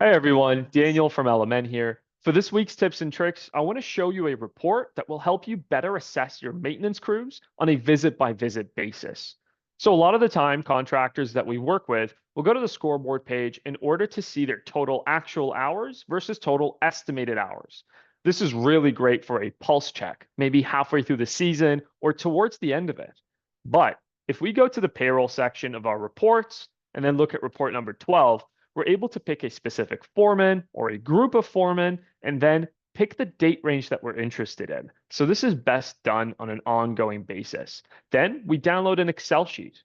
Hey everyone, Daniel from LMN here. For this week's tips and tricks, I want to show you a report that will help you better assess your maintenance crews on a visit by visit basis. So a lot of the time, contractors that we work with will go to the scoreboard page in order to see their total actual hours versus total estimated hours. This is really great for a pulse check, maybe halfway through the season or towards the end of it. But if we go to the payroll section of our reports and then look at report number 12, we're able to pick a specific foreman or a group of foremen and then pick the date range that we're interested in. So this is best done on an ongoing basis. Then we download an Excel sheet.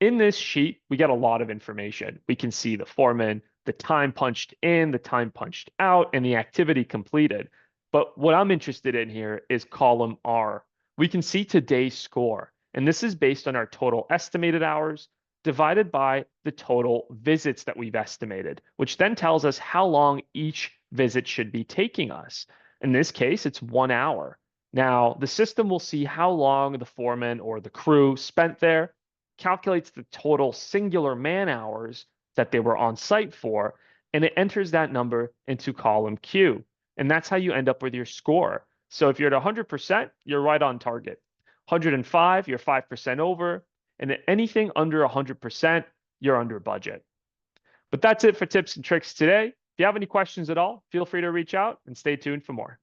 In this sheet, we get a lot of information. We can see the foreman, the time punched in, the time punched out, and the activity completed. But what I'm interested in here is column R. We can see today's score, and this is based on our total estimated hours divided by the total visits that we've estimated, which then tells us how long each visit should be taking us. In this case, it's 1 hour. Now, the system will see how long the foreman or the crew spent there, calculates the total singular man hours that they were on site for, and it enters that number into column Q. And that's how you end up with your score. So if you're at 100%, you're right on target. 105, you're 5% over. And anything under 100%, you're under budget. But that's it for tips and tricks today. If you have any questions at all, feel free to reach out and stay tuned for more.